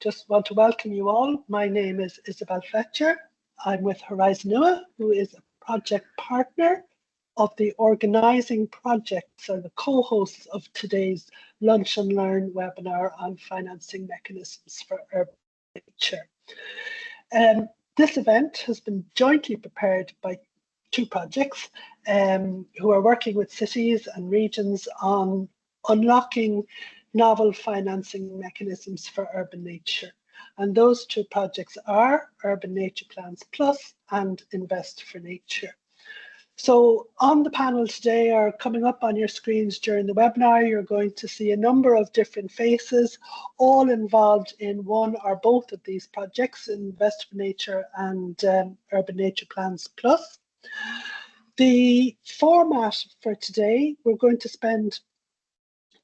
just want to welcome you all. My name is Isabel Fletcher. I'm with Horizon UA, who is a project partner of the organising projects or the co-hosts of today's Lunch and Learn webinar on financing mechanisms for urban nature. This event has been jointly prepared by two projects who are working with cities and regions on unlocking novel financing mechanisms for urban nature. And those two projects are Urban Nature Plans Plus and Invest for Nature. So on the panel today, or coming up on your screens during the webinar, you're going to see a number of different faces, all involved in one or both of these projects, Invest for Nature and Urban Nature Plans Plus. The format for today, we're going to spend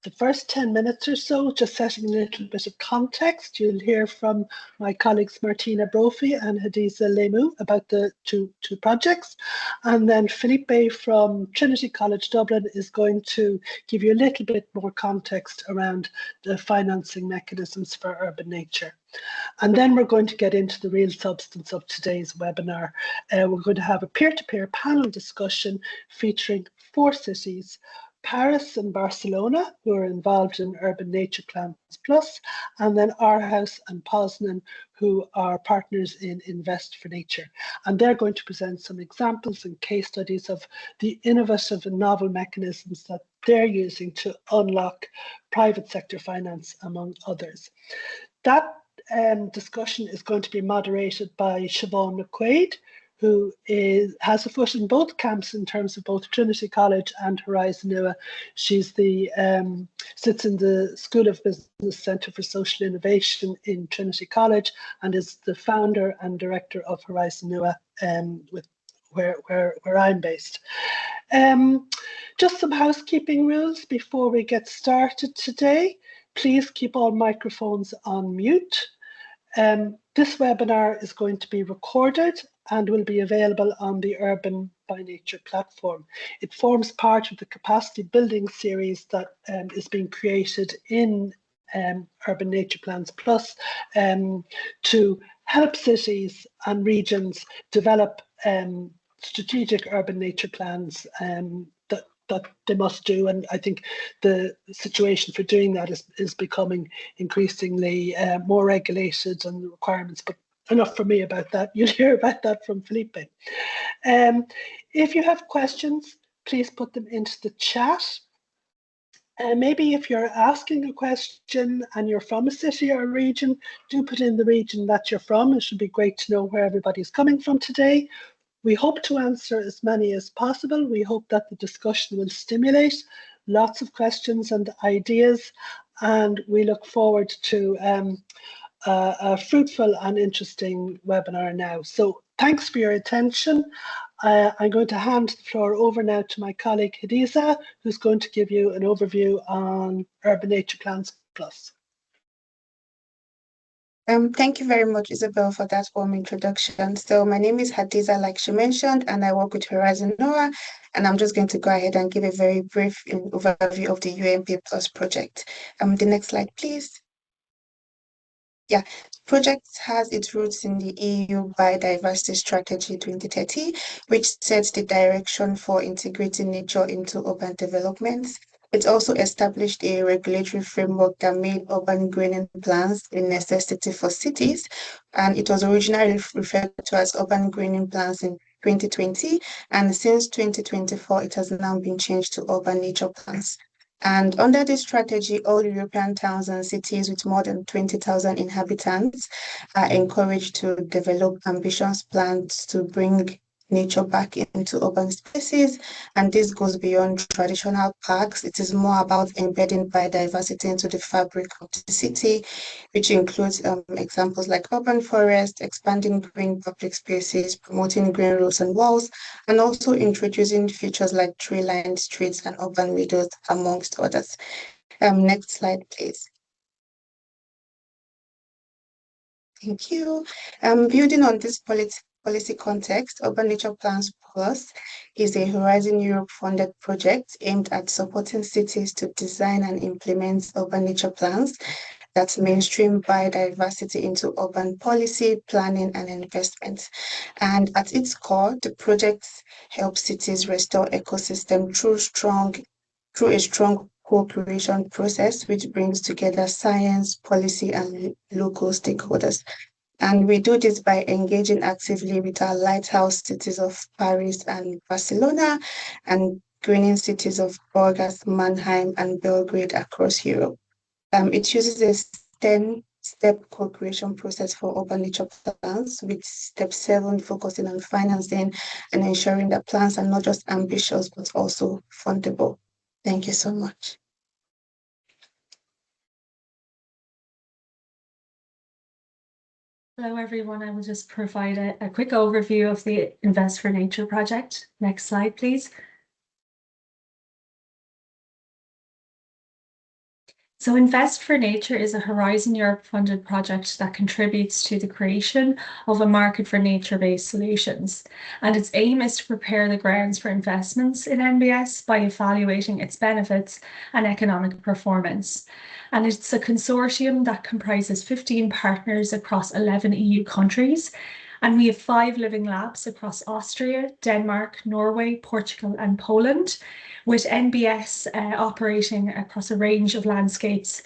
the first 10 minutes or so just setting a little bit of context. You'll hear from my colleagues Martina Brophy and Hadiza Lemu about the two projects. And then Filipe from Trinity College Dublin is going to give you a little bit more context around the financing mechanisms for urban nature. And then we're going to get into the real substance of today's webinar. We're going to have a peer-to-peer panel discussion featuring 4 cities, Paris and Barcelona, who are involved in Urban Nature Plans Plus, and then Aarhus and Poznań, who are partners in Invest for Nature. And they're going to present some examples and case studies of the innovative and novel mechanisms that they're using to unlock private sector finance, among others. That discussion is going to be moderated by Siobhán McQuade, who has a foot in both camps in terms of both Trinity College and Horizon UA. She's sits in the School of Business Centre for Social Innovation in Trinity College and is the founder and director of Horizon UA, where I'm based. Just some housekeeping rules before we get started today. Please keep all microphones on mute. This webinar is going to be recorded and will be available on the Urban by Nature platform. It forms part of the capacity building series that is being created in Urban Nature Plans Plus to help cities and regions develop strategic urban nature plans that they must do. And I think the situation for doing that is becoming increasingly more regulated, and the requirements, but enough for me about that. You'll hear about that from Filipe. If you have questions, please put them into the chat. Maybe if you're asking a question and you're from a city or a region, do put in the region that you're from. It should be great to know where everybody's coming from today. We hope to answer as many as possible. We hope that the discussion will stimulate lots of questions and ideas, and we look forward to a fruitful and interesting webinar now. So thanks for your attention. I'm going to hand the floor over now to my colleague Hadiza, who's going to give you an overview on Urban Nature Plans Plus. Thank you very much, Isabel, for that warm introduction. So my name is Hadiza, like she mentioned, and I work with Horizon UA, and I'm just going to go ahead and give a very brief overview of the UNP Plus project. The next slide, please. Yeah, the project has its roots in the EU Biodiversity Strategy 2030, which sets the direction for integrating nature into urban developments. It also established a regulatory framework that made urban greening plans a necessity for cities, and it was originally referred to as urban greening plans in 2020, and since 2024, it has now been changed to urban nature plans. And under this strategy, all European towns and cities with more than 20,000 inhabitants are encouraged to develop ambitious plans to bring nature back into urban spaces. And this goes beyond traditional parks. It is more about embedding biodiversity into the fabric of the city, which includes examples like urban forests, expanding green public spaces, promoting green roads and walls, and also introducing features like tree-lined streets and urban meadows, amongst others. Next slide, please. Thank you. Building on this policy context, Urban Nature Plans Plus is a Horizon Europe funded project aimed at supporting cities to design and implement urban nature plans. that mainstream biodiversity into urban policy, planning, and investment. And at its core, the project helps cities restore ecosystem through a strong co-creation process, which brings together science, policy, and local stakeholders. And we do this by engaging actively with our lighthouse cities of Paris and Barcelona and greening cities of Burgas, Mannheim, and Belgrade across Europe. It uses a 10-step co-creation process for urban nature plans, with step 7 focusing on financing and ensuring that plans are not just ambitious, but also fundable. Thank you so much. Hello, everyone. I will just provide a quick overview of the Invest for Nature project. Next slide, please. So Invest for Nature is a Horizon Europe funded project that contributes to the creation of a market for nature-based solutions. And its aim is to prepare the grounds for investments in NBS by evaluating its benefits and economic performance. And it's a consortium that comprises 15 partners across 11 EU countries. And we have 5 living labs across Austria, Denmark, Norway, Portugal, and Poland, with NBS operating across a range of landscapes,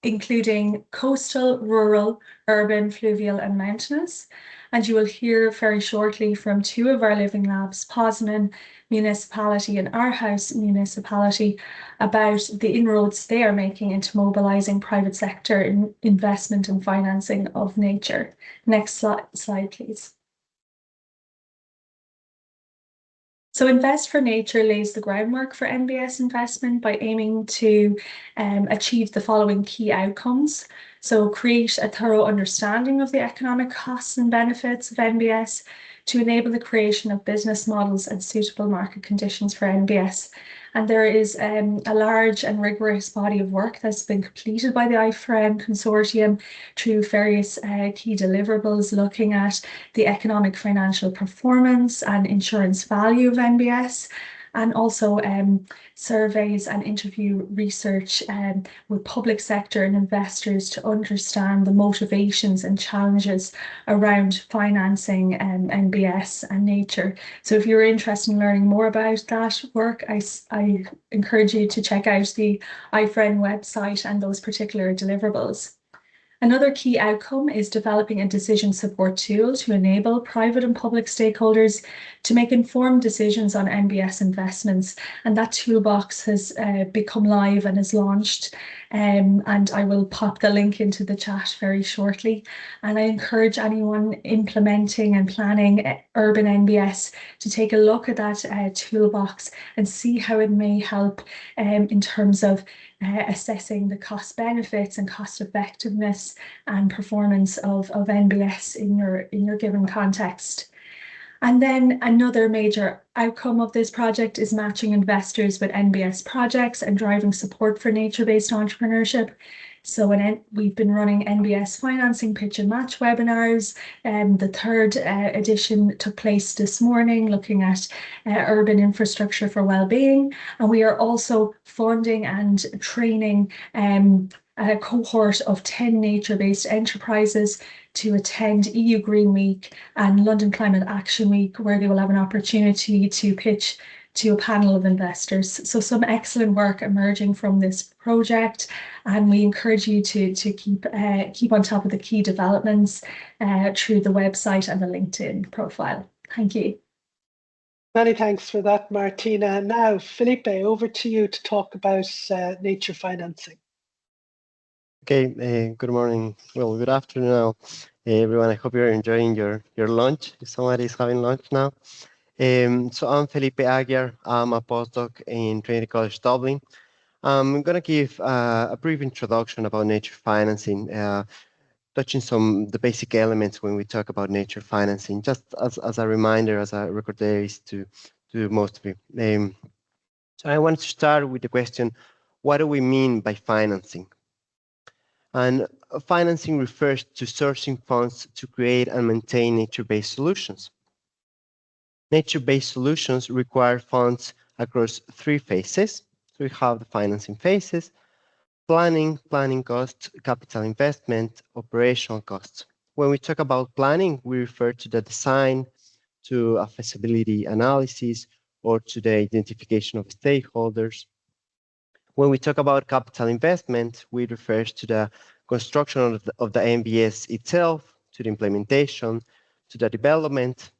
including coastal, rural, urban, fluvial, and mountainous. And you will hear very shortly from 2 of our living labs, Poznań Municipality and Aarhus Municipality, about the inroads they are making into mobilising private sector investment and financing of nature. Next slide, please. So Invest for Nature lays the groundwork for NBS investment by aiming to achieve the following key outcomes. So create a thorough understanding of the economic costs and benefits of NBS, to enable the creation of business models and suitable market conditions for NBS. And there is a large and rigorous body of work that's been completed by the IFREN consortium through various key deliverables, looking at the economic financial performance and insurance value of NBS, and also surveys and interview research with public sector and investors to understand the motivations and challenges around financing NBS and nature. So if you're interested in learning more about that work, I encourage you to check out the IFREN website and those particular deliverables. Another key outcome is developing a decision support tool to enable private and public stakeholders to make informed decisions on NBS investments. And that toolbox has become live and is launched. And I will pop the link into the chat very shortly. And I encourage anyone implementing and planning urban NBS to take a look at that toolbox and see how it may help in terms of assessing the cost benefits and cost effectiveness and performance of NBS in your given context. And then another major outcome of this project is matching investors with NBS projects and driving support for nature-based entrepreneurship. So we've been running NBS financing pitch and match webinars. The 3rd edition took place this morning, looking at urban infrastructure for well-being. And we are also funding and training a cohort of 10 nature-based enterprises to attend EU Green Week and London Climate Action Week, where they will have an opportunity to pitch to a panel of investors. So some excellent work emerging from this project, and we encourage you to keep on top of the key developments through the website and the LinkedIn profile. Thank you. Many thanks for that, Martina. Now, Filipe, over to you to talk about nature financing. Okay, good morning. Well, good afternoon now, everyone. I hope you're enjoying your lunch, if somebody is having lunch now. So I'm Filipe Aguiar. I'm a postdoc in Trinity College Dublin. I'm going to give a brief introduction about nature financing, touching the basic elements when we talk about nature financing, just as a reminder, as a record there is to most of you. So I want to start with the question, what do we mean by financing? And financing refers to sourcing funds to create and maintain nature-based solutions. Nature-based solutions require funds across 3 phases. So we have the financing phases. planning costs, capital investment, operational costs. When we talk about planning, we refer to the design, to a feasibility analysis, or to the identification of stakeholders. When we talk about capital investment, we refer to the construction of the MBS itself, to the implementation, to the development.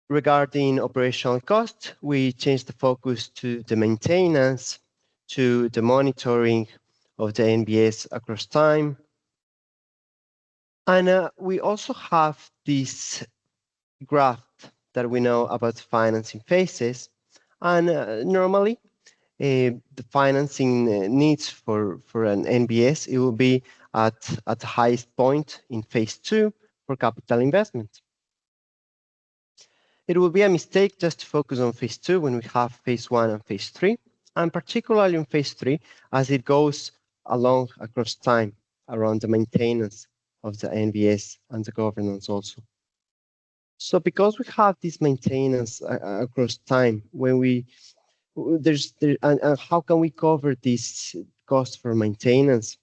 Regarding operational costs, we change the focus to the maintenance, to the monitoring of the NBS across time. And we also have this graph that we know about financing phases. And normally, the financing needs for an NBS, it will be at the highest point in phase 2 for capital investment. It will be a mistake just to focus on phase 2 when we have phase 1 and phase 3, and particularly in phase 3 as it goes along across time around the maintenance of the NBS and the governance also. So because we have this maintenance across time, when and how can we cover this cost for maintenance?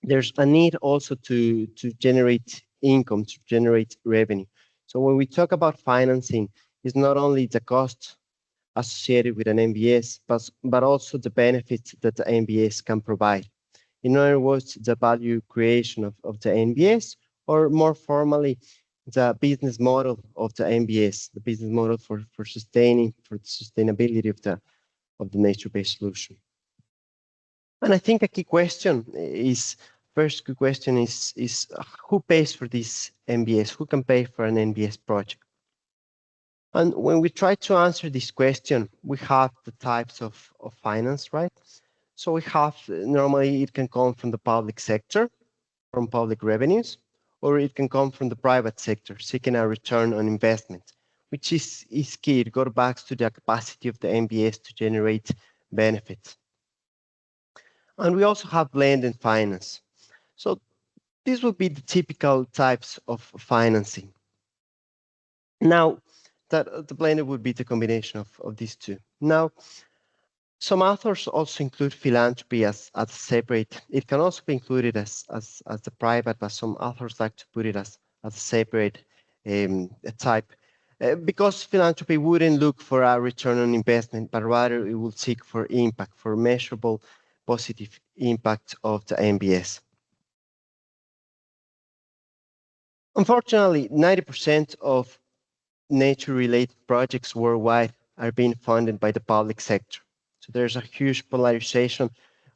There's a need also to generate income, to generate revenue. So when we talk about financing, it's not only the cost associated with an MBS, but also the benefits that the MBS can provide. In other words, the value creation of the MBS, or more formally, the business model of the MBS, the business model for the sustainability of the nature-based solution. And I think a key question is who pays for this MBS? Who can pay for an MBS project? And when we try to answer this question, we have the types of finance, right? So we have, normally it can come from the public sector, from public revenues, or it can come from the private sector, seeking a return on investment, which is key. It goes back to the capacity of the MBS to generate benefits. And we also have blended finance. So these will be the typical types of financing. Now, the blended would be the combination of these two. Now, some authors also include philanthropy as separate. It can also be included as the private, but some authors like to put it as a separate type. Because philanthropy wouldn't look for a return on investment, but rather it will seek for impact, for measurable positive impact of the MBS. Unfortunately, 90% of nature-related projects worldwide are being funded by the public sector. So there's a huge polarization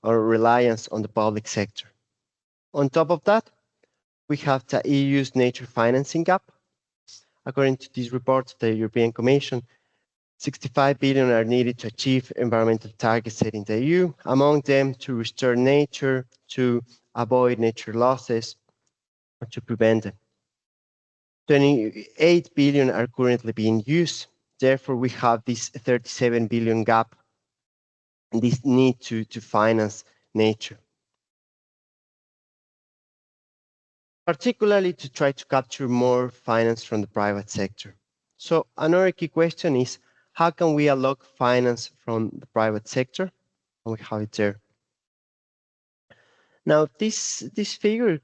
or reliance on the public sector. On top of that, we have the EU's nature financing gap. According to this report of the European Commission, 65 billion are needed to achieve environmental targets set in the EU, among them to restore nature, to avoid nature losses, or to prevent them. 28 billion are currently being used. Therefore, we have this 37 billion gap, and this need to finance nature. Particularly to try to capture more finance from the private sector. So another key question is, how can we unlock finance from the private sector? And we have it there. Now, this figure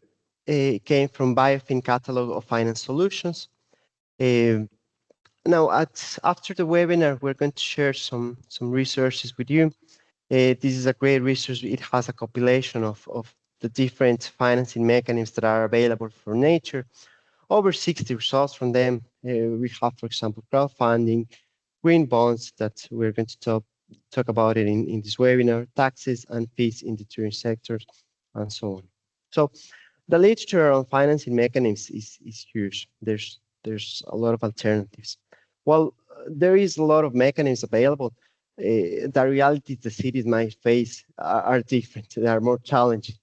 came from Biofin Catalog of Finance Solutions. Now, after the webinar, we're going to share some resources with you. This is a great resource. It has a compilation of the different financing mechanisms that are available for nature. Over 60 results from them. We have, for example, crowdfunding, green bonds that we're going to talk about it in this webinar, taxes and fees in the tourism sectors, and so on. So the literature on financing mechanisms is huge. There's a lot of alternatives. While there is a lot of mechanisms available, the realities the cities might face are different. They are more challenging.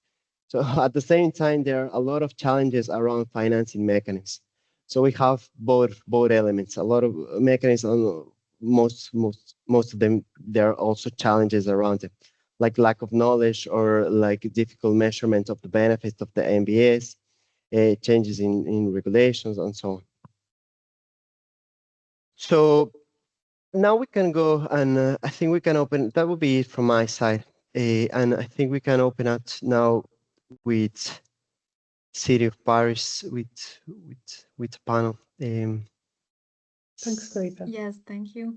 So at the same time, there are a lot of challenges around financing mechanisms. So we have both elements. A lot of mechanisms, most of them, there are also challenges around it, like lack of knowledge or like difficult measurement of the benefits of the MBS, changes in regulations, and so on. So now we can go and I think we can open, that would be it from my side. And I think we can open up now with City of Paris with panel. Thanks, Filipe. Yes, thank you.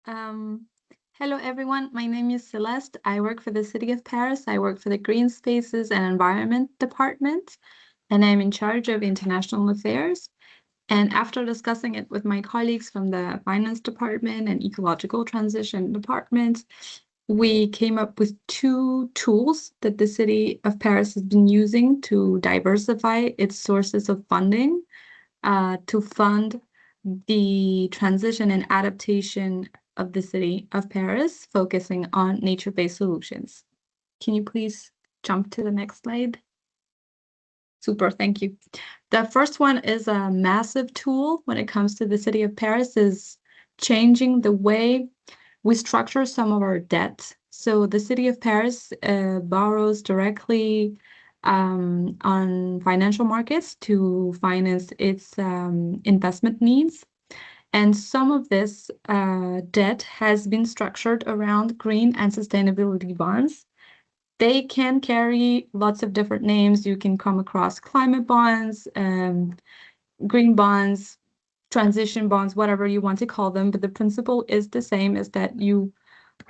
Hello, everyone. My name is Celeste. I work for the City of Paris. I work for the Green Spaces and Environment Department, and I'm in charge of international affairs. And after discussing it with my colleagues from the Finance Department and Ecological Transition Department, we came up with two tools that the City of Paris has been using to diversify its sources of funding to fund the transition and adaptation of the City of Paris, focusing on nature-based solutions. Can you please jump to the next slide? Super, thank you. The first one is a massive tool when it comes to the City of Paris, is changing the way we structure some of our debt. So the City of Paris borrows directly on financial markets to finance its investment needs. And some of this debt has been structured around green and sustainability bonds. They can carry lots of different names. You can come across climate bonds, green bonds, transition bonds, whatever you want to call them. But the principle is the same, is that you,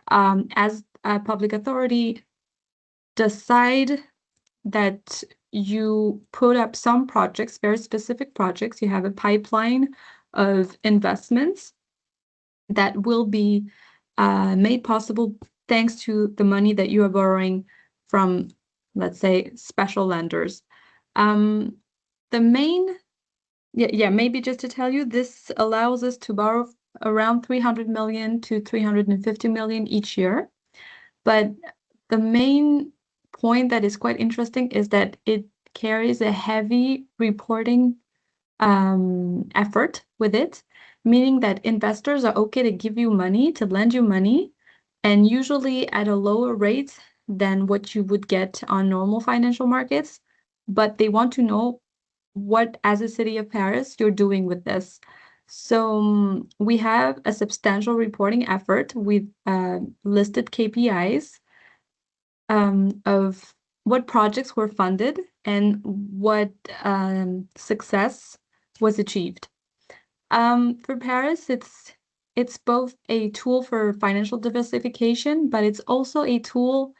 as a public authority, decide that you put up some projects, very specific projects. You have a pipeline of investments that will be made possible thanks to the money that you are borrowing from, let's say, special lenders. The main, maybe just to tell you, this allows us to borrow around 300 million to 350 million each year. But the main point that is quite interesting is that it carries a heavy reporting effort with it, meaning that investors are okay to give you money, to lend you money, and usually at a lower rate than what you would get on normal financial markets. But they want to know what, as a City of Paris, you're doing with this. So we have a substantial reporting effort with listed KPIs of what projects were funded and what success was achieved. For Paris, it's both a tool for financial diversification, but it's also a tool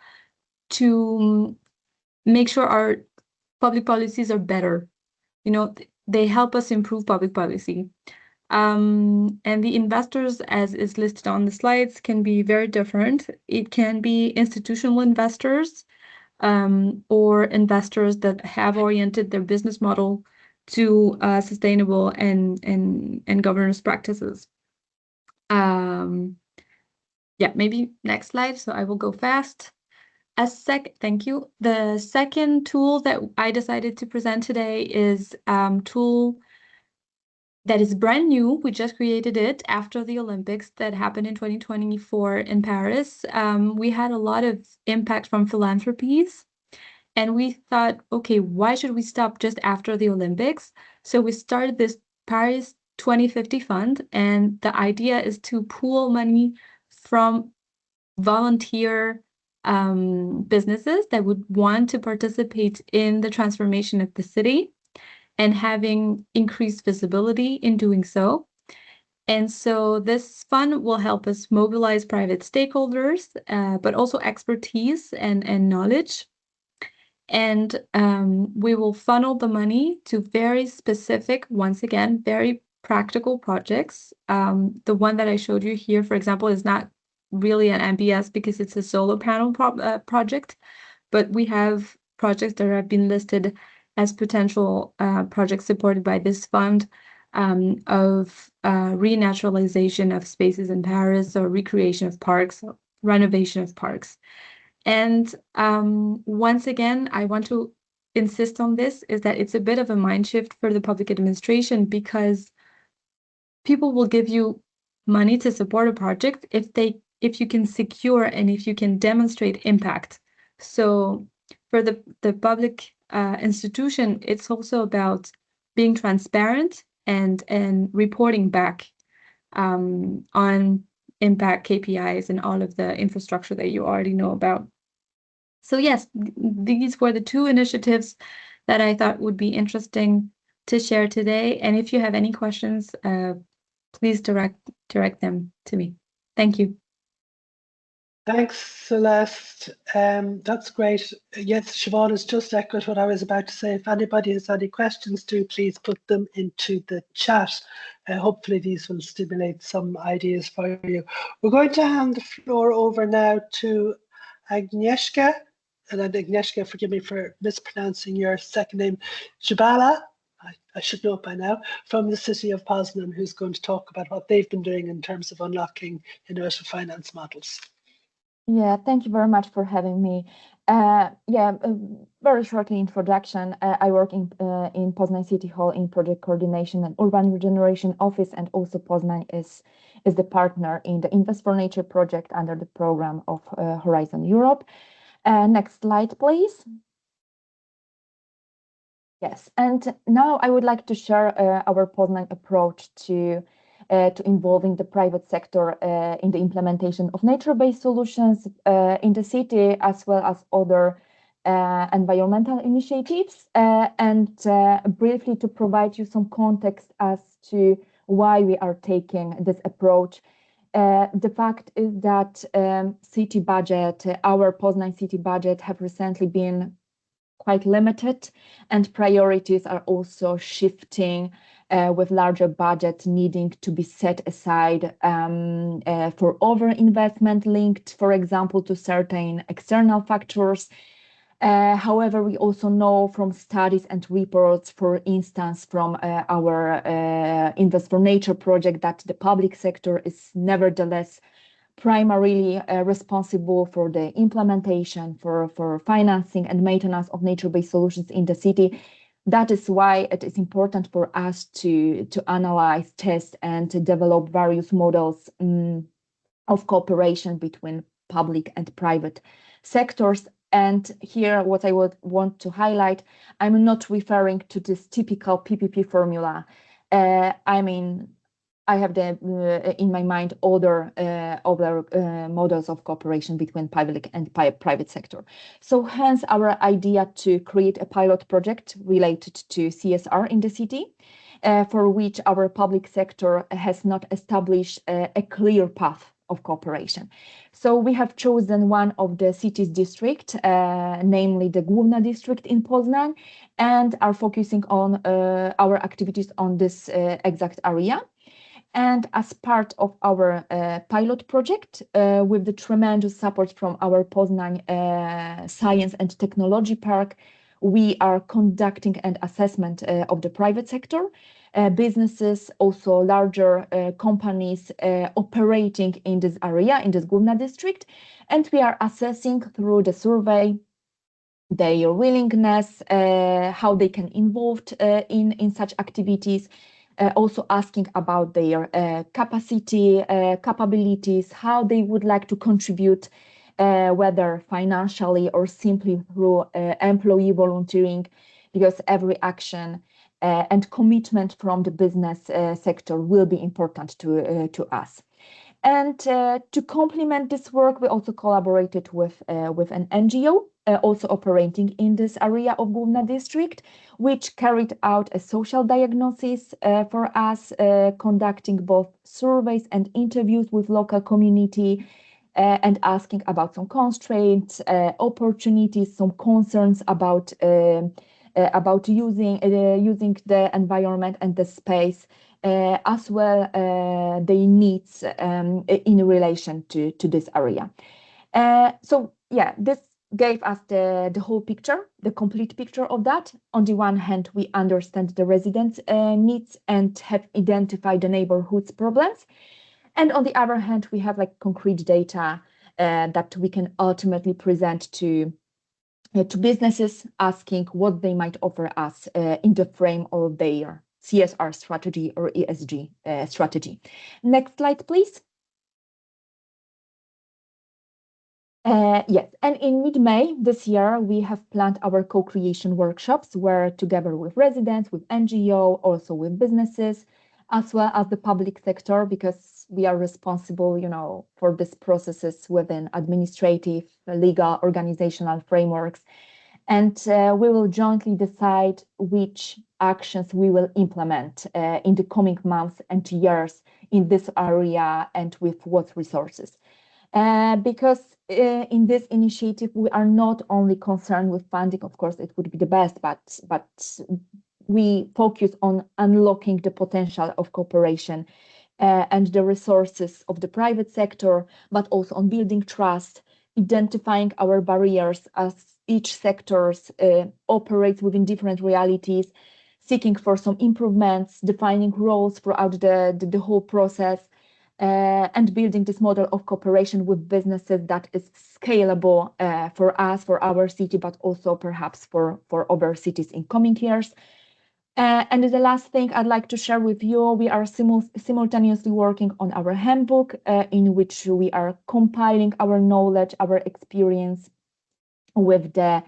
to make sure our public policies are better. You know, they help us improve public policy. And the investors, as is listed on the slides, can be very different. It can be institutional investors or investors that have oriented their business model to sustainable and governance practices. Maybe next slide. So I will go fast. Thank you. The second tool that I decided to present today is tool that is brand new. We just created it after the Olympics that happened in 2024 in Paris. We had a lot of impact from philanthropies, and we thought, okay, why should we stop just after the Olympics? So we started this Paris 2050 fund, and the idea is to pool money from volunteer businesses that would want to participate in the transformation of the city and having increased visibility in doing so. And so this fund will help us mobilize private stakeholders, but also expertise and knowledge. And we will funnel the money to very specific, once again, very practical projects. The one that I showed you here, for example, is not really an MBS because it's a solar panel project, but we have projects that have been listed as potential projects supported by this fund of renaturalization of spaces in Paris, or recreation of parks, or renovation of parks. And once again, I want to insist on this, is that it's a bit of a mind shift for the public administration, because people will give you money to support a project if you can secure and if you can demonstrate impact. So for the public institution, it's also about being transparent and reporting back on impact KPIs and all of the infrastructure that you already know about. So yes, these were the two initiatives that I thought would be interesting to share today. And if you have any questions, please direct them to me. Thank you. Thanks, Celeste. That's great. Yes, Siobhán has just echoed what I was about to say. If anybody has any questions, do please put them into the chat. Hopefully these will stimulate some ideas for you. We're going to hand the floor over now to Agnieszka. And Agnieszka, forgive me for mispronouncing your second name, Jabala. I should know it by now, from the City of Poznań, who's going to talk about what they've been doing in terms of unlocking innovative finance models. Yeah, thank you very much for having me. Very shortly introduction. I work in Poznań City Hall in Project Coordination and Urban Regeneration Office, and also Poznań is the partner in the Invest for Nature project under the program of Horizon Europe. Next slide, please. Yes, and now I would like to share our Poznań approach to involving the private sector in the implementation of nature-based solutions in the city, as well as other environmental initiatives, and briefly to provide you some context as to why we are taking this approach. The fact is that city budget, our Poznań city budget, have recently been quite limited, and priorities are also shifting with larger budget needing to be set aside for overinvestment linked, for example, to certain external factors. However, we also know from studies and reports, for instance, from our Invest for Nature project, that the public sector is nevertheless primarily responsible for the implementation, for financing and maintenance of nature-based solutions in the city. That is why it is important for us to analyze, test, and to develop various models of cooperation between public and private sectors. And here, what I would want to highlight, I'm not referring to this typical PPP formula. I have in my mind other models of cooperation between public and private sector. So hence our idea to create a pilot project related to CSR in the city, for which our public sector has not established a clear path of cooperation. So we have chosen one of the city's district, namely the Główna district in Poznań, and are focusing on our activities on this exact area. And as part of our pilot project, with the tremendous support from our Poznań Science and Technology Park, we are conducting an assessment of the private sector, businesses, also larger companies operating in this area, in this Główna district. And we are assessing through the survey their willingness, how they can involve in such activities, also asking about their capacity, capabilities, how they would like to contribute, whether financially or simply through employee volunteering, because every action and commitment from the business sector will be important to us. And to complement this work, we also collaborated with an NGO, also operating in this area of Główna district, which carried out a social diagnosis for us, conducting both surveys and interviews with local community, and asking about some constraints, opportunities, some concerns about using the environment and the space, as well their needs in relation to this area. So yeah, this gave us the whole picture, the complete picture of that. On the one hand, we understand the residents' needs and have identified the neighborhood's problems. And on the other hand, we have like concrete data that we can ultimately present to businesses, asking what they might offer us in the frame of their CSR strategy or ESG strategy. Next slide, please. Yes, and in mid-May this year, we have planned our co-creation workshops, where together with residents, with NGO, also with businesses, as well as the public sector, because we are responsible, for these processes within administrative, legal, organizational frameworks. And we will jointly decide which actions we will implement in the coming months and years in this area and with what resources. Because in this initiative, we are not only concerned with funding, of course, it would be the best, but we focus on unlocking the potential of cooperation and the resources of the private sector, but also on building trust, identifying our barriers as each sector operates within different realities, seeking for some improvements, defining roles throughout the whole process, and building this model of cooperation with businesses that is scalable for us, for our city, but also perhaps for other cities in coming years. And the last thing I'd like to share with you, we are simultaneously working on our handbook in which we are compiling our knowledge, our experience with the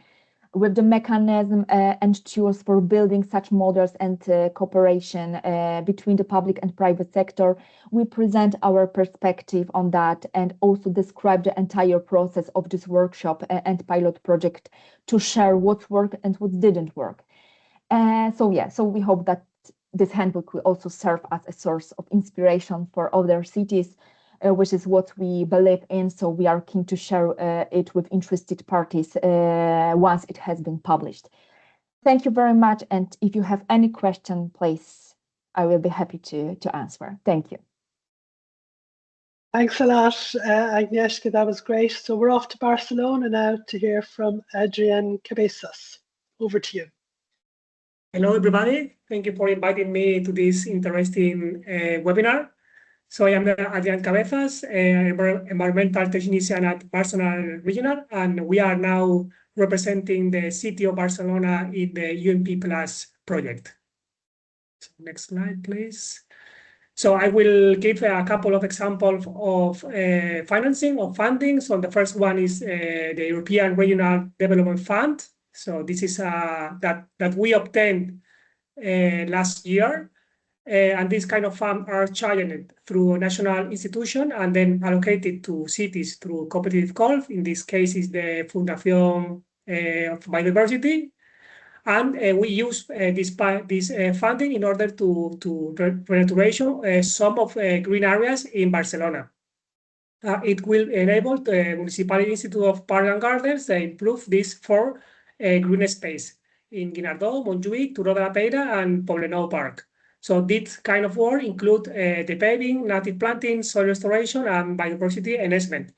mechanism and tools for building such models and cooperation between the public and private sector. We present our perspective on that and also describe the entire process of this workshop and pilot project to share what worked and what didn't work. So we hope that this handbook will also serve as a source of inspiration for other cities, which is what we believe in. So we are keen to share it with interested parties once it has been published. Thank you very much. And if you have any question, please, I will be happy to answer. Thank you. Thanks a lot, Agnieszka. That was great. So we're off to Barcelona now to hear from Adrian Cabezas. Over to you. Hello, everybody. Thank you for inviting me to this interesting webinar. So I am Adrian Cabezas, environmental technician at Barcelona Regional, and we are now representing the City of Barcelona in the UNP Plus project. So next slide, please. So I will give a couple of examples of financing or funding. So the first one is the European Regional Development Fund. So this is that we obtained last year. And this kind of funds are channeled through a national institution and then allocated to cities through competitive calls. In this case, is the Fundación of Biodiversity. And we use this funding in order to renovation some of green areas in Barcelona. It will enable the Municipal Institute of Parks and Gardens to improve this for green space in Guinardó, Montjuïc, Turó de la Peira, and Poblenou Park. So this kind of work include the paving, native planting, soil restoration, and biodiversity enhancement.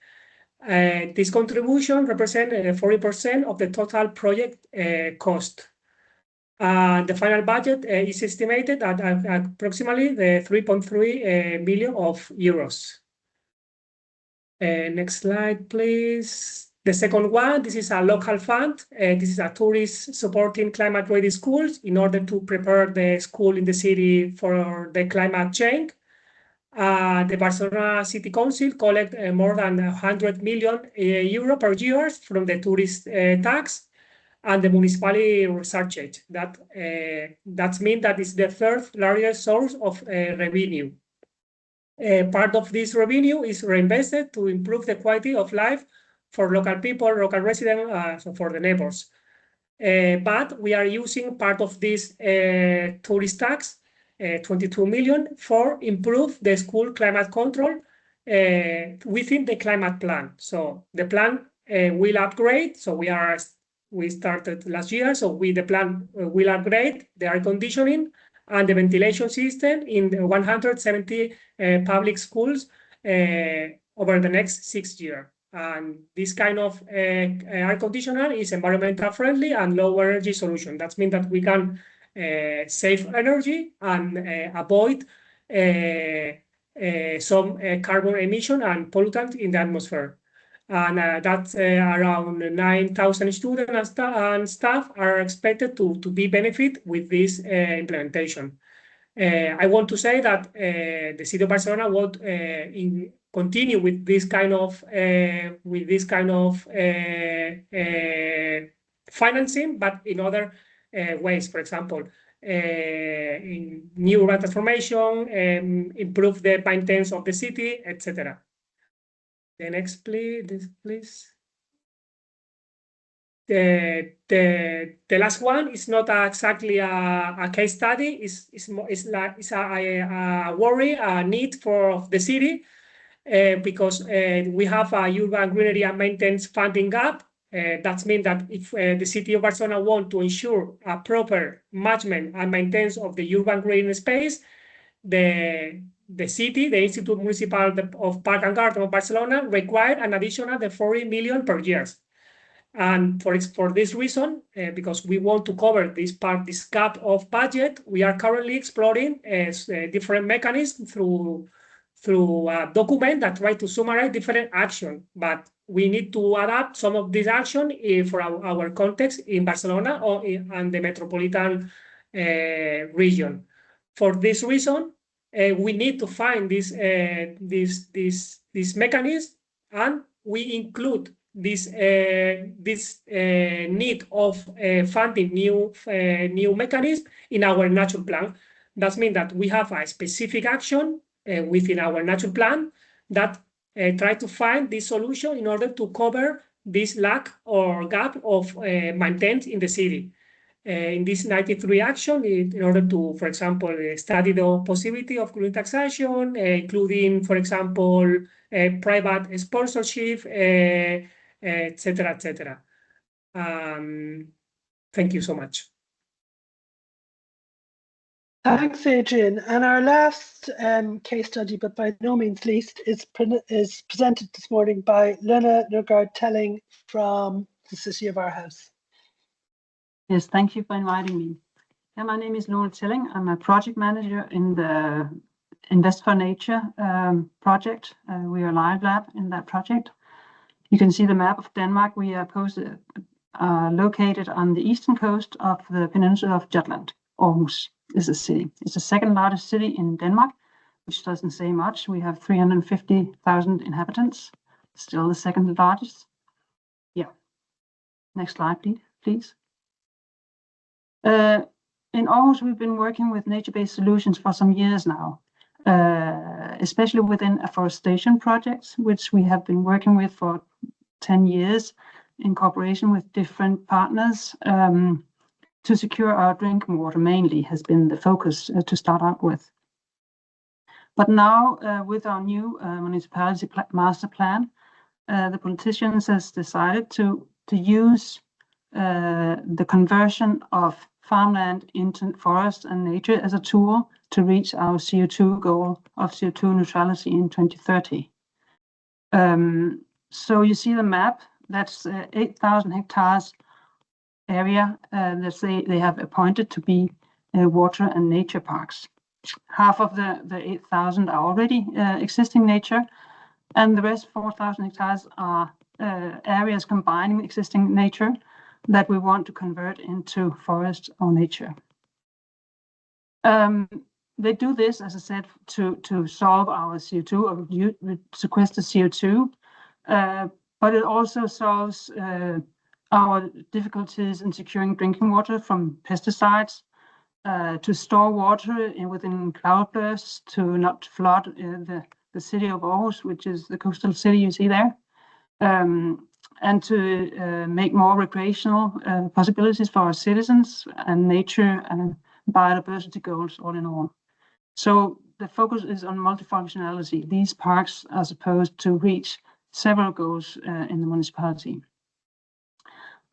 This contribution represents 40% of the total project cost. The final budget is estimated at approximately the 3.3 million of euros. Next slide, please. The second one, this is a local fund. This is a tourist supporting climate-ready schools in order to prepare the school in the city for the climate change. The Barcelona City Council collect more than 100 million euro per year from the tourist tax and the municipality research it. That means that it's the third largest source of revenue. Part of this revenue is reinvested to improve the quality of life for local people, local residents, so for the neighbors. But we are using part of this tourist tax, 22 million, for improve the school climate control within the climate plan. So the plan will upgrade. So we started last year. So the plan will upgrade the air conditioning and the ventilation system in the 170 public schools over the next 6 years. And this kind of air conditioner is environmental friendly and low energy solution. That means that we can save energy and avoid some carbon emission and pollutant in the atmosphere. And that's around 9,000 students and staff are expected to be benefit with this implementation. I want to say that the City of Barcelona would continue with this kind of financing, but in other ways. For example, in new urban transformation, improve the maintenance of the city, etc. The next, please. The last one is not exactly a case study. It's a worry, a need for the city, because we have a urban greenery and maintenance funding gap. That means that if the city of Barcelona want to ensure a proper management and maintenance of the urban green space, the city, the Institute Municipal of Park and Garden of Barcelona, required an additional 40 million per year. And for this reason, because we want to cover this gap of budget, we are currently exploring different mechanisms through a document that try to summarize different actions. But we need to adapt some of this action for our context in Barcelona and the metropolitan region. For this reason, we need to find this mechanism, and we include this need of funding new mechanism in our nature plan. That means that we have a specific action within our nature plan that try to find this solution in order to cover this lack or gap of maintenance in the city. In this 93 action, in order to, for example, study the possibility of green taxation, including, for example, private sponsorship, etc., etc. Thank you so much. Thanks, Adrian. And our last case study, but by no means least, is presented this morning by Luna Nurgard-Telling from the City of Aarhus. Yes, thank you for inviting me. Yeah, my name is Luna Telling. I'm a project manager in the Invest for Nature project. We are Live Lab in that project. You can see the map of Denmark. We are located on the eastern coast of the peninsula of Jutland. Aarhus is a city. It's the second largest city in Denmark, which doesn't say much. We have 350,000 inhabitants, still the second largest. Yeah. Next slide, please. In Aarhus, we've been working with nature-based solutions for some years now, especially within afforestation projects, which we have been working with for 10 years in cooperation with different partners to secure our drinking water. Mainly has been the focus to start out with. But now with our new municipality master plan, the politicians has decided to use the conversion of farmland into forest and nature as a tool to reach our CO2 goal of CO2 neutrality in 2030. So you see the map, that's 8,000 hectares area that they have appointed to be water and nature parks. Half of the 8,000 are already existing nature, and the rest 4,000 hectares are areas combining existing nature that we want to convert into forest or nature. They do this, as I said, to solve our CO2 or sequester CO2, but it also solves our difficulties in securing drinking water from pesticides, to store water within cloudbursts, to not flood the city of Aarhus, which is the coastal city you see there, and to make more recreational possibilities for our citizens and nature and biodiversity goals all in all. So the focus is on multifunctionality. These parks are supposed to reach several goals in the municipality.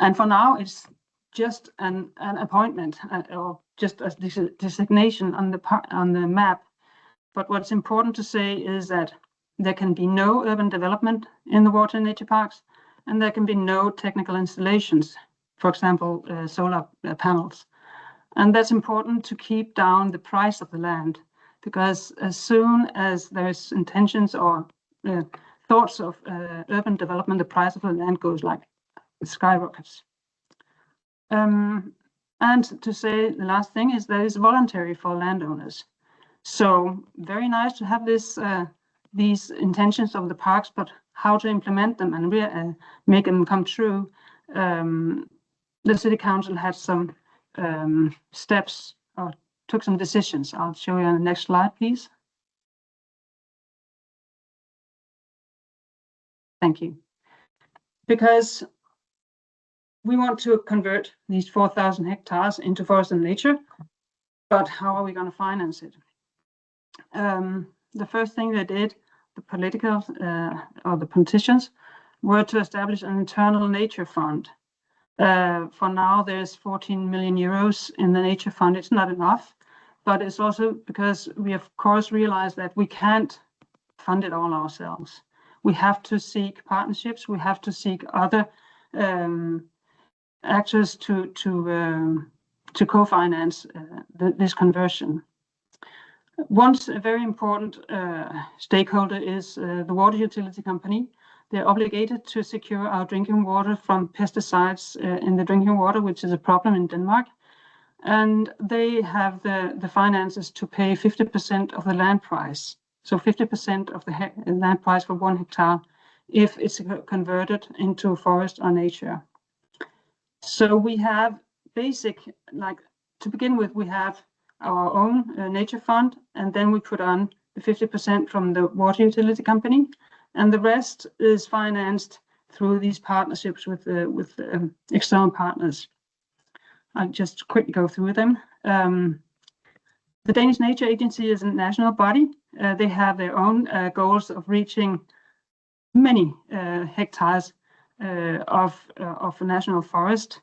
And for now, it's just an appointment or just a designation on the map. But what's important to say is that there can be no urban development in the water and nature parks, and there can be no technical installations, for example, solar panels. And that's important to keep down the price of the land, because as soon as there's intentions or thoughts of urban development, the price of the land goes like skyrockets. And to say the last thing is that it's voluntary for landowners. So very nice to have these intentions of the parks, but how to implement them and make them come true. The city council has some steps or took some decisions. I'll show you on the next slide, please. Thank you. Because we want to convert these 4,000 hectares into forest and nature, but how are we going to finance it? The first thing they did, the political or the politicians, were to establish an internal nature fund. For now, there's 14 million euros in the nature fund. It's not enough, but it's also because we, of course, realize that we can't fund it all ourselves. We have to seek partnerships. We have to seek other actors to co-finance this conversion. One very important stakeholder is the water utility company. They're obligated to secure our drinking water from pesticides in the drinking water, which is a problem in Denmark. And they have the finances to pay 50% of the land price. So 50% of the land price for 1 hectare if it's converted into forest or nature. So we have basic, like to begin with, we have our own nature fund, and then we put on the 50% from the water utility company, and the rest is financed through these partnerships with external partners. I'll just quickly go through them. The Danish Nature Agency is a national body. They have their own goals of reaching many hectares of national forest.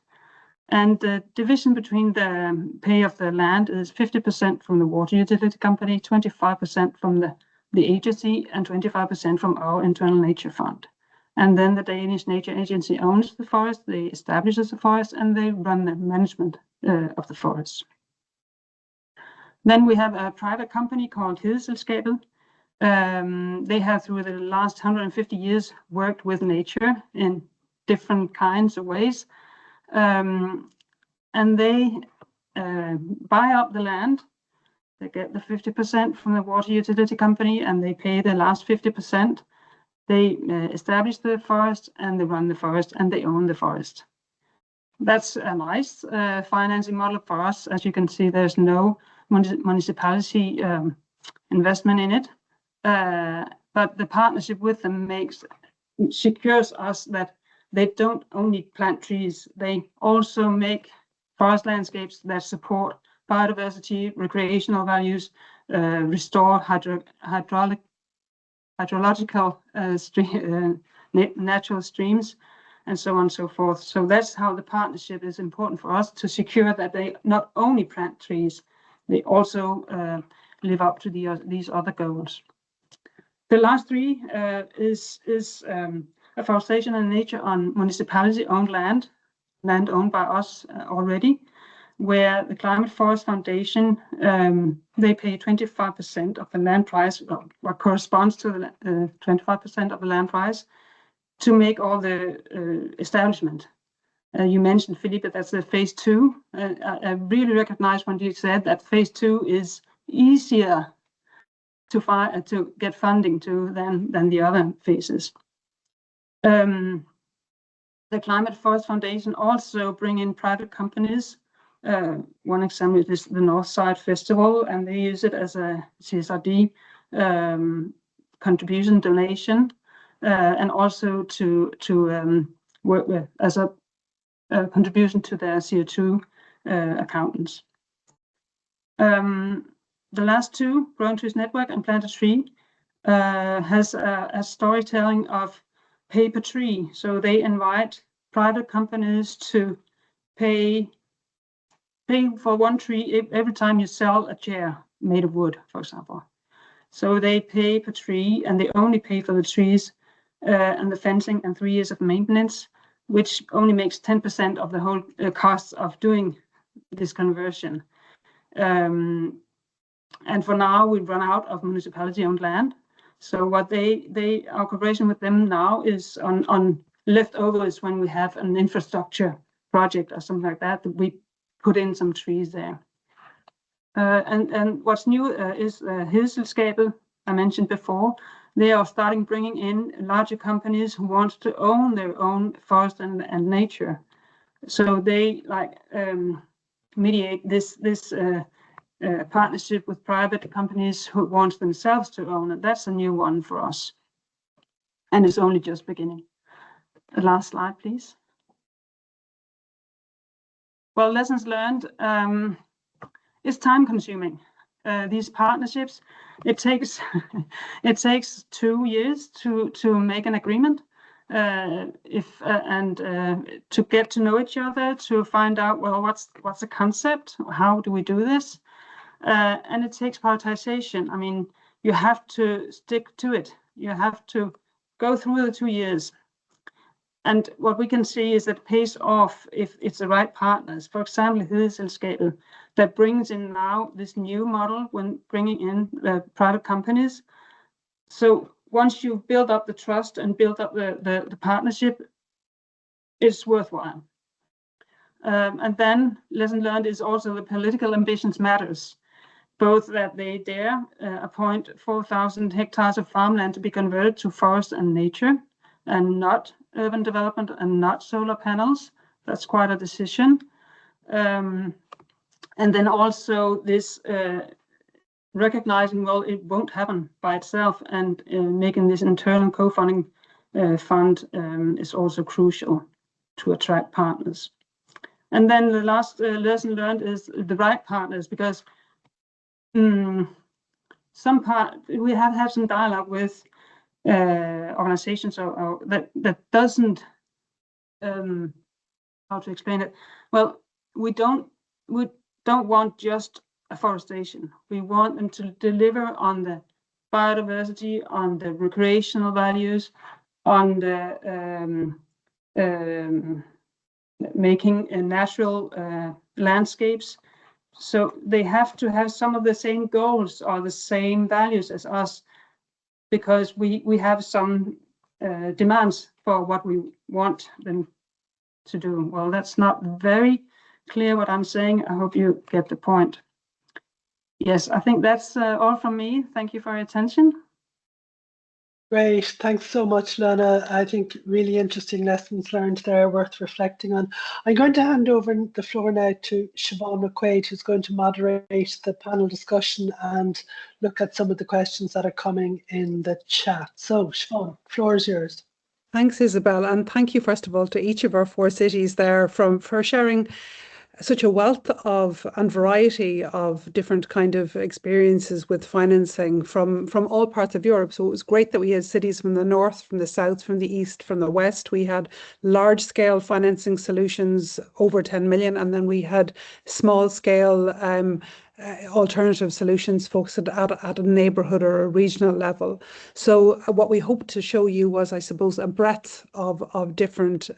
And the division between the pay of the land is 50% from the water utility company, 25% from the agency, and 25% from our internal nature fund. And then the Danish Nature Agency owns the forest, they establish the forest, and they run the management of the forest. Then we have a private company called Hedeselskabet. They have, through the last 150 years, worked with nature in different kinds of ways. And they buy up the land. They get the 50% from the water utility company, and they pay the last 50%. They establish the forest, and they run the forest, and they own the forest. That's a nice financing model for us. As you can see, there's no municipality investment in it. But the partnership with them secures us that they don't only plant trees, they also make forest landscapes that support biodiversity, recreational values, restore hydrological natural streams, and so on and so forth. So that's how the partnership is important for us, to secure that they not only plant trees, they also live up to these other goals. The last three is afforestation and nature on municipality-owned land owned by us already, where the Climate Forest Foundation, they pay 25% of the land price, what corresponds to the 25% of the land price, to make all the establishment. You mentioned, Filipe, that's the phase 2. I really recognize when you said that phase 2 is easier to get funding to than the other phases. The Climate Forest Foundation also bring in private companies. One example is the Northside Festival, and they use it as a CSRD contribution donation, and also to work with as a contribution to their CO2 accountants. The last two, Growing Trees Network and Plant a Tree, has a storytelling of pay per tree. So they invite private companies to pay for one tree every time you sell a chair made of wood, for example. So they pay per tree, and they only pay for the trees and the fencing and 3 years of maintenance, which only makes 10% of the whole costs of doing this conversion. And for now, we've run out of municipality-owned land. So what our cooperation with them now is on leftovers when we have an infrastructure project or something like that we put in some trees there. And what's new is Hedeselskabet, I mentioned before. They are starting bringing in larger companies who want to own their own forest and nature. So they mediate this partnership with private companies who want themselves to own it. That's a new one for us. And it's only just beginning. The last slide, please. Well, lessons learned. It's time consuming. These partnerships, it takes it takes 2 years to make an agreement. To get to know each other, to find out, well, what's the concept? How do we do this? And it takes prioritization. I mean, you have to stick to it. You have to go through the 2 years. And what we can see is that it pays off if it's the right partners. For example, Hvidselskabet that brings in now this new model when bringing in private companies. So once you build up the trust and build up the partnership, it's worthwhile. And then lesson learned is also the political ambitions matters. Both that they dare appoint 4,000 hectares of farmland to be converted to forest and nature, and not urban development and not solar panels. That's quite a decision. And then also this recognizing, well, it won't happen by itself, and making this internal co-funding fund is also crucial to attract partners. And then the last lesson learned is the right partners, because we have had some dialogue with organizations that doesn't, how to explain it? Well, we don't want just afforestation. We want them to deliver on the biodiversity, on the recreational values, on the making natural landscapes. So they have to have some of the same goals or the same values as us, because we have some demands for what we want them to do. Well, that's not very clear what I'm saying. I hope you get the point. Yes, I think that's all from me. Thank you for your attention. Great, thanks so much, Lana. I think really interesting lessons learned there, worth reflecting on. I'm going to hand over the floor now to Siobhán McQuade, who's going to moderate the panel discussion and look at some of the questions that are coming in the chat. So, Siobhán, the floor is yours. Thanks, Isabel, and thank you, first of all, to each of our 4 cities there for sharing such a wealth of and variety of different kind of experiences with financing from all parts of Europe. So it was great that we had cities from the north, from the south, from the east, from the west. We had large scale financing solutions over 10 million, and then we had small scale alternative solutions focused at a neighbourhood or a regional level. So what we hoped to show you was, I suppose, a breadth of different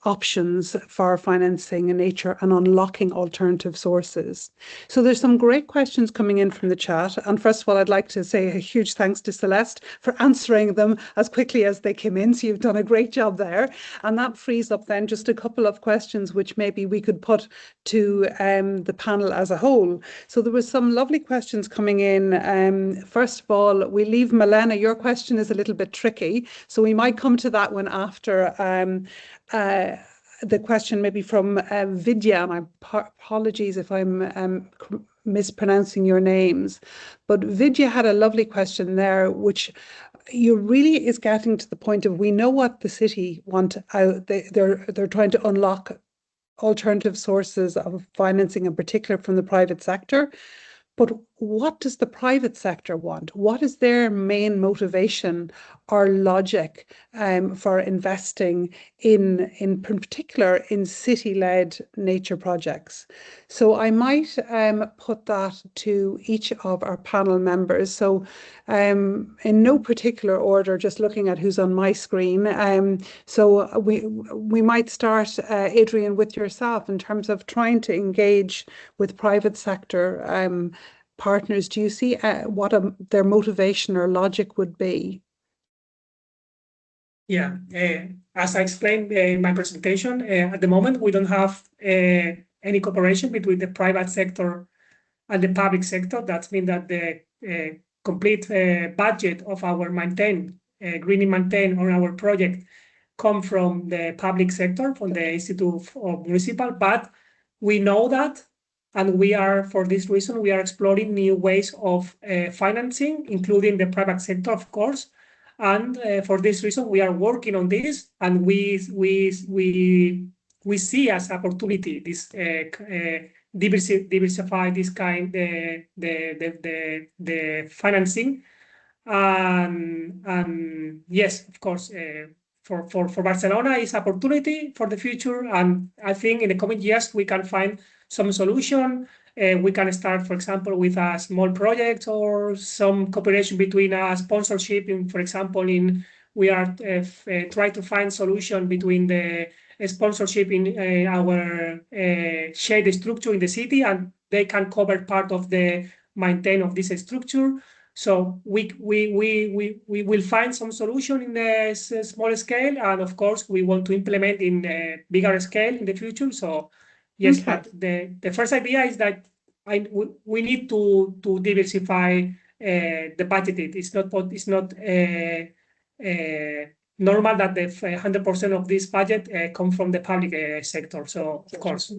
options for financing in nature and unlocking alternative sources. So there's some great questions coming in from the chat. And first of all, I'd like to say a huge thanks to Celeste for answering them as quickly as they came in. So you've done a great job there. And that frees up then just a couple of questions which maybe we could put to the panel as a whole. So there was some lovely questions coming in. First of all, we leave Milena. Your question is a little bit tricky, so we might come to that one after the question maybe from Vidya. My apologies if I'm mispronouncing your names, but Vidya had a lovely question there, which you really is getting to the point of, we know what the city want out. They're trying to unlock alternative sources of financing, in particular from the private sector. But what does the private sector want? What is their main motivation or logic for investing in particular in city-led nature projects? So I might put that to each of our panel members. So in no particular order, just looking at who's on my screen. So we might start, Adrian, with yourself in terms of trying to engage with private sector partners. Do you see what their motivation or logic would be? Yeah, as I explained in my presentation, at the moment we don't have any cooperation between the private sector and the public sector. That means that the complete budget of our greening maintain on our project come from the public sector, from the Institute of Municipal, but we know that And we are, for this reason, we are exploring new ways of financing, including the private sector, of course. And for this reason, we are working on this, and we see as opportunity this diversify this kind the financing, and yes, of course, for Barcelona is opportunity for the future, and I think in the coming years we can find some solution. We can start, for example, with a small project or some cooperation between a sponsorship. For example, we are trying to find solution between the sponsorship in our shared structure in the city, and they can cover part of the maintain of this structure. So we will find some solution in the small scale, and of course we want to implement in a bigger scale in the future. So yes, Okay. but the first idea is that we need to diversify the budget. It's not normal that the 100% of this budget come from the public sector. So of course.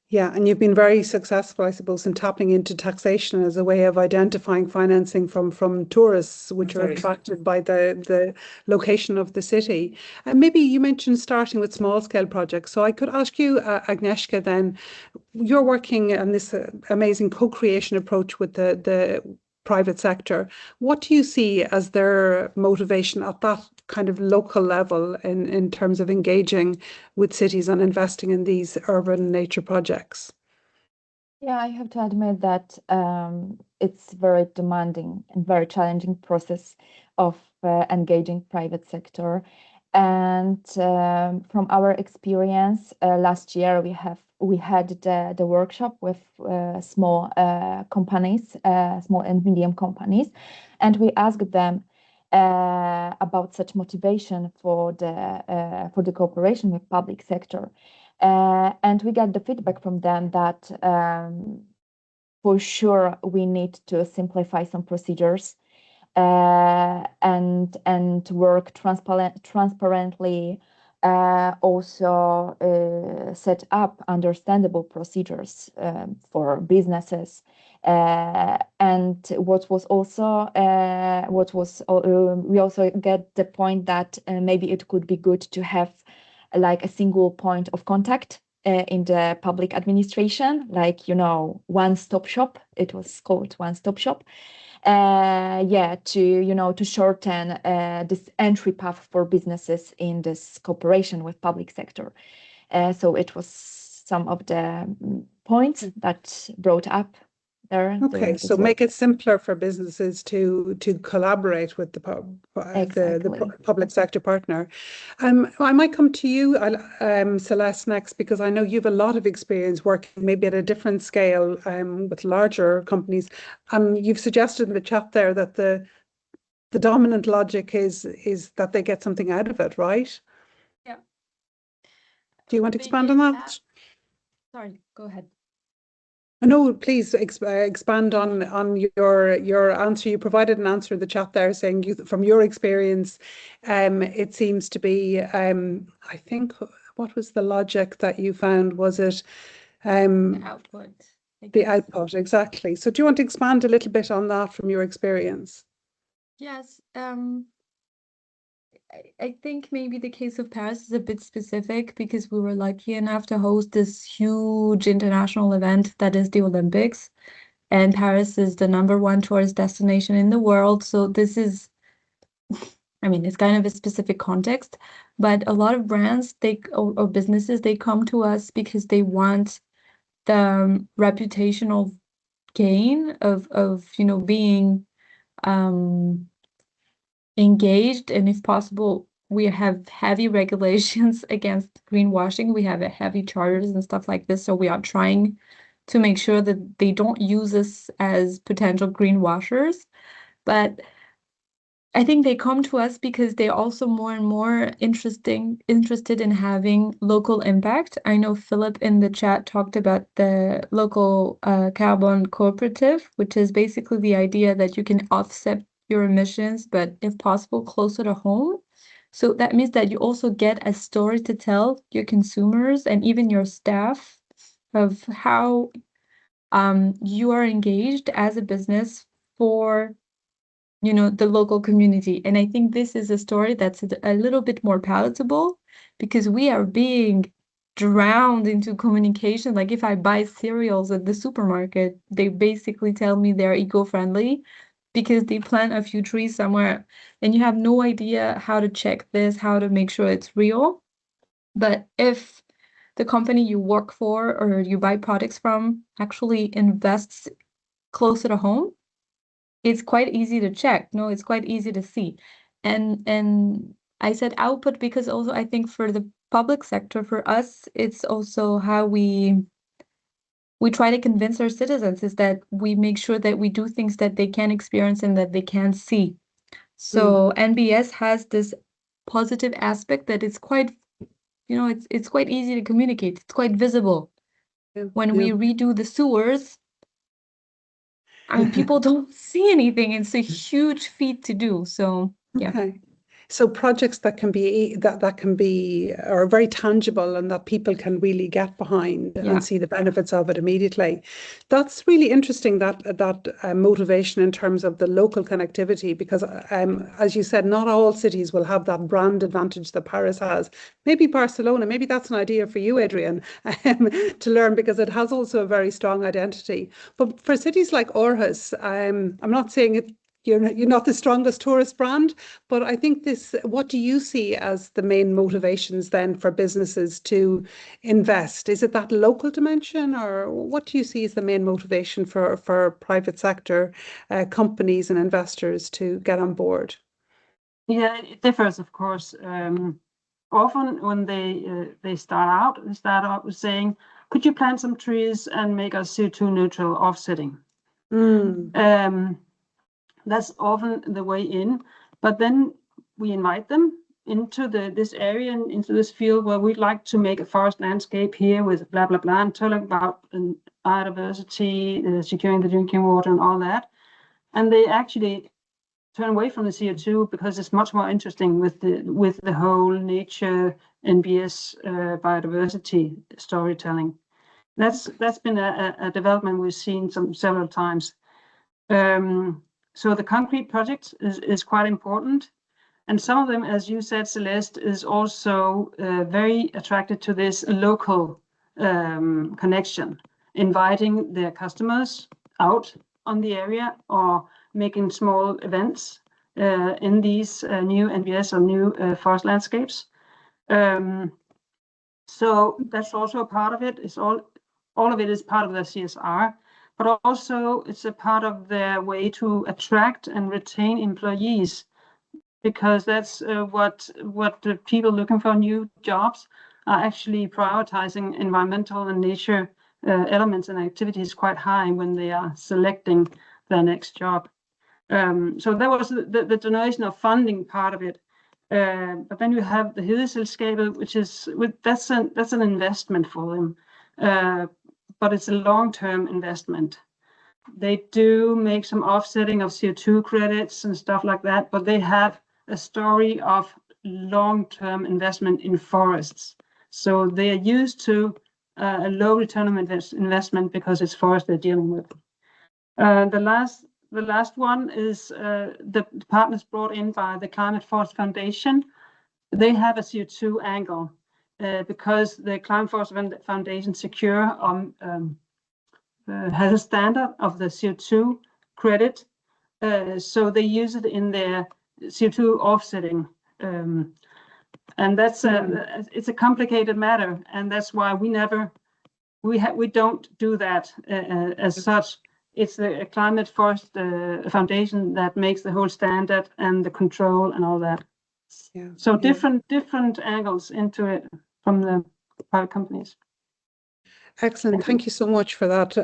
Yeah, and you've been very successful, I suppose, in tapping into taxation as a way of identifying financing from tourists, which are attracted by the location of the city. And maybe you mentioned starting with small scale projects. So I could ask you, Agnieszka, then, you're working on this amazing co-creation approach with the private sector. What do you see as their motivation at that kind of local level in terms of engaging with cities and investing in these urban nature projects? Yeah, I have to admit that it's very demanding and very challenging process of engaging private sector. And from our experience, last year we had the workshop with small companies, small and medium companies, and we asked them about such motivation for the cooperation with public sector. And we got the feedback from them that for sure we need to simplify some procedures and work transparently, also set up understandable procedures for businesses. And we also get the point that maybe it could be good to have like a single point of contact in the public administration, like, one-stop shop. It was called one-stop shop. To shorten this entry path for businesses in this cooperation with public sector. So it was some of the points that brought up there. Okay, so make it simpler for businesses to collaborate with the public sector partner. I might come to you, Celeste, next, because I know you have a lot of experience working maybe at a different scale with larger companies. You've suggested in the chat there that the dominant logic is that they get something out of it, right? Yeah. Do you want to expand on that? Sorry, go ahead. No, please expand on your answer. You provided an answer in the chat there saying from your experience, it seems to be, I think, what was the logic that you found? Was it the output? The output, exactly. So do you want to expand a little bit on that from your experience? Yes. I think maybe the case of Paris is a bit specific because we were lucky enough to host this huge international event that is the Olympics. And Paris is the #1 tourist destination in the world. So this is, it's kind of a specific context, but a lot of brands, or businesses, they come to us because they want the reputational gain of being engaged, and if possible, we have heavy regulations against greenwashing. We have heavy charters and stuff like this, so we are trying to make sure that they don't use us as potential greenwashers. But I think they come to us because they're also more and more interested in having local impact. I know Philip in the chat talked about the local carbon cooperative, which is basically the idea that you can offset your emissions, but if possible, closer to home. So that means that you also get a story to tell your consumers and even your staff of how you are engaged as a business for, the local community. And I think this is a story that's a little bit more palatable, because we are being drowned into communication. Like if I buy cereals at the supermarket, they basically tell me they're eco-friendly because they plant a few trees somewhere, and you have no idea how to check this, how to make sure it's real. But if the company you work for or you buy products from actually invests closer to home, it's quite easy to check. No, it's quite easy to see. And I said output because also I think for the public sector, for us, it's also how we try to convince our citizens, is that we make sure that we do things that they can experience and that they can see. So NBS has this positive aspect that it's quite, it's quite easy to communicate. It's quite visible. When we redo the sewers, I mean, people don't see anything. It's a huge feat to do. So, yeah. Okay. So projects that can be are very tangible and that people can really get behind and see the benefits of it immediately. That's really interesting, that motivation in terms of the local connectivity, because as you said, not all cities will have that brand advantage that Paris has. Maybe Barcelona, maybe that's an idea for you, Adrian, to learn, because it has also a very strong identity. But for cities like Aarhus, I'm not saying it, you're not the strongest tourist brand, but I think what do you see as the main motivations then for businesses to invest? Is it that local dimension, or what do you see as the main motivation for private sector companies and investors to get on board? Yeah, it differs, of course. Often when they start out with saying, could you plant some trees and make us CO2 neutral offsetting? That's often the way in, but then we invite them into this area and into this field where we'd like to make a forest landscape here with blah, blah, blah, and tell about biodiversity, securing the drinking water and all that. And they actually turn away from the CO2 because it's much more interesting with the whole nature NBS biodiversity storytelling. That's been a development we've seen several times. So the concrete project is quite important. And some of them, as you said, Celeste, is also very attracted to this local connection, inviting their customers out on the area or making small events in these new NBS or new forest landscapes. So that's also a part of it. It's all of it is part of the CSR. But also it's a part of their way to attract and retain employees, because that's what the people looking for new jobs are actually prioritizing environmental and nature elements and activities quite high when they are selecting their next job. So that was the donation of funding part of it. But then you have the Hedeselskabet, which is that's an investment for them. But it's a long-term investment. They do make some offsetting of CO2 credits and stuff like that, but they have a story of long-term investment in forests. So they are used to a low return on investment because it's forest they're dealing with. The last one is the partners brought in by the Climate Forest Foundation. They have a CO2 angle. Because the Climate Forest Foundation has a standard of the CO2 credit, so they use it in their CO2 offsetting, and that's it's a complicated matter, and that's why we don't do that as such. It's the Climate Forest Foundation that makes the whole standard and the control and all that. So different angles into it from the private companies. Excellent. Thank you so much for that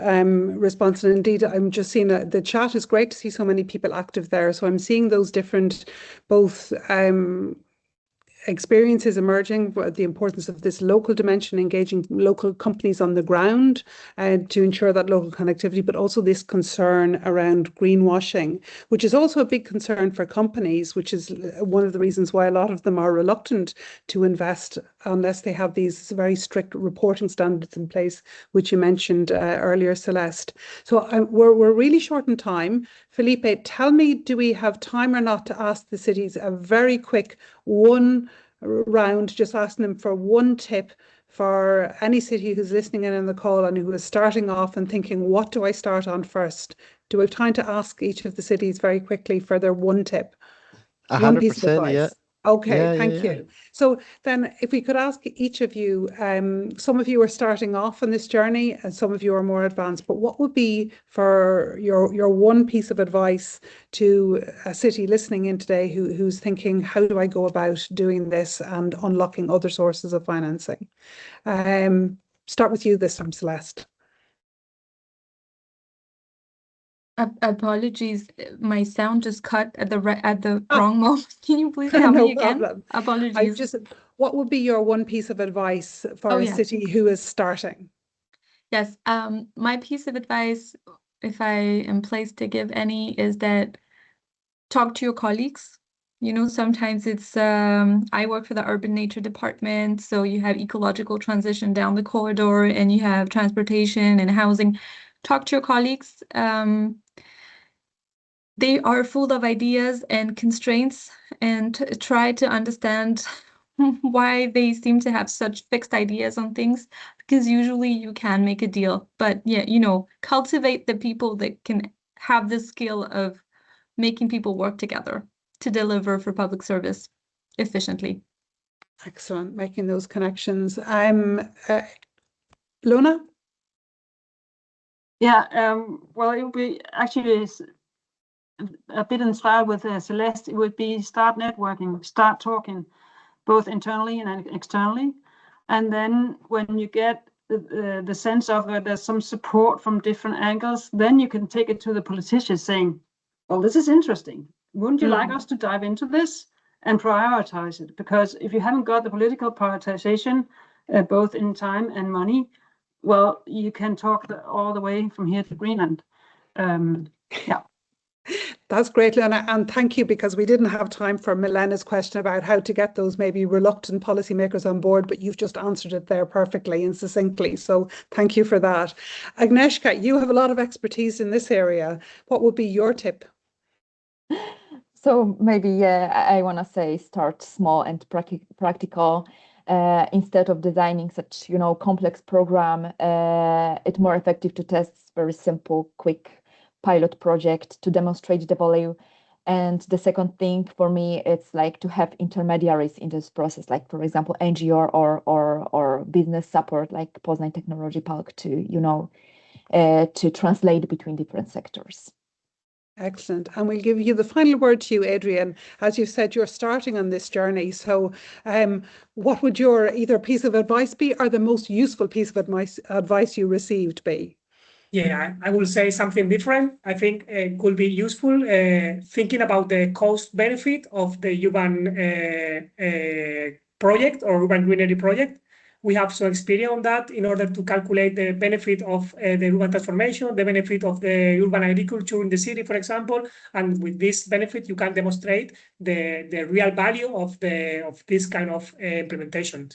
response. And indeed, I'm just seeing the chat is great to see so many people active there. So I'm seeing those different both experiences emerging, the importance of this local dimension, engaging local companies on the ground to ensure that local connectivity, but also this concern around greenwashing, which is also a big concern for companies, which is one of the reasons why a lot of them are reluctant to invest unless they have these very strict reporting standards in place, which you mentioned earlier, Celeste. So we're really short on time. Filipe, tell me, do we have time or not to ask the cities a very quick one round, just asking them for one tip for any city who's listening in on the call and who is starting off and thinking, what do I start on first? Do we have time to ask each of the cities very quickly for their one tip? 100%, piece of advice. yeah. Okay, thank you. So then if we could ask each of you, some of you are starting off on this journey and some of you are more advanced, but what would be for your one piece of advice to a city listening in today who's thinking, how do I go about doing this and unlocking other sources of financing? Start with you this time, Celeste. Apologies, my sound just cut at the wrong moment. Can you please tell No me again? problem. Apologies. What would be your one piece of advice for a city who is starting? Yes, my piece of advice, if I am placed to give any, is that talk to your colleagues. You know, sometimes it's, I work for the urban nature department, so you have ecological transition down the corridor and you have transportation and housing. Talk to your colleagues. They are full of ideas and constraints, and try to understand why they seem to have such fixed ideas on things, because usually you can make a deal. But yeah, you know, cultivate the people that can have the skill of making people work together to deliver for public service efficiently. Excellent, making those connections. Lona? Yeah, well, it would be actually a bit inspired with Celeste. It would be start networking, start talking, both internally and externally. And then when you get the sense of there's some support from different angles, then you can take it to the politicians saying, well, this is interesting. Wouldn't you like us to dive into this and prioritize it? Because if you haven't got the political prioritization, both in time and money, well, you can talk all the way from here to Greenland. Yeah. That's great, Lena, and thank you, because we didn't have time for Milena's question about how to get those maybe reluctant policymakers on board, but you've just answered it there perfectly and succinctly, so thank you for that. Agnieszka, you have a lot of expertise in this area. What would be your tip? So maybe I want to say start small and practical. Instead of designing such, you know, complex program, it's more effective to test very simple, quick pilot project to demonstrate the value. And the second thing for me, it's like to have intermediaries in this process, like for example, NGO or business support, like Poznań Technology Park, to, you know, to translate between different sectors. Excellent. And we'll give you the final word to you, Adrian. As you said, you're starting on this journey. So what would your either piece of advice be or the most useful piece of advice you received be? Yeah, I will say something different. I think it could be useful thinking about the cost benefit of the urban project or urban greenery project. We have some experience on that in order to calculate the benefit of the urban transformation, the benefit of the urban agriculture in the city, for example. And with this benefit, you can demonstrate the real value of this kind of implementation.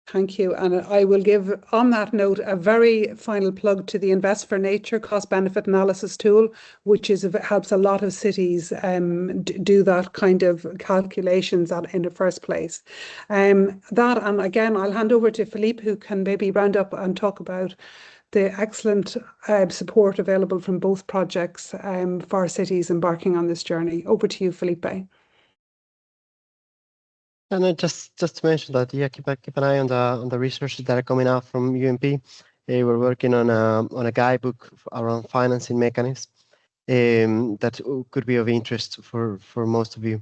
Thank you. And I will give, on that note, a very final plug to the Invest for Nature cost-benefit analysis tool, which helps a lot of cities do that kind of calculations in the first place. And again, I'll hand over to Filipe, who can maybe round up and talk about the excellent support available from both projects for cities embarking on this journey. Over to you, Filipe. And just to mention that, yeah, keep an eye on the resources that are coming out from UNP. We're working on a guidebook around financing mechanisms that could be of interest for most of you.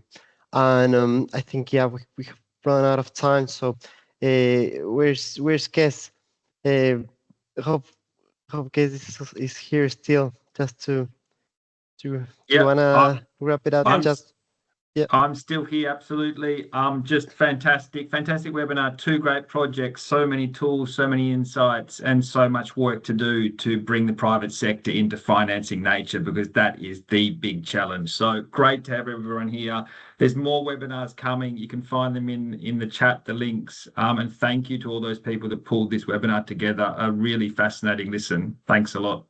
And I think, yeah, we have run out of time. So where's Kes? Hope Kes is here still. Just to wanna wrap it up. Yeah. I'm still here, absolutely. Just fantastic webinar, 2 great projects, so many tools, so many insights, and so much work to do to bring the private sector into financing nature, because that is the big challenge. So great to have everyone here. There's more webinars coming. You can find them in the chat, the links. And thank you to all those people that pulled this webinar together. A really fascinating listen. Thanks a lot.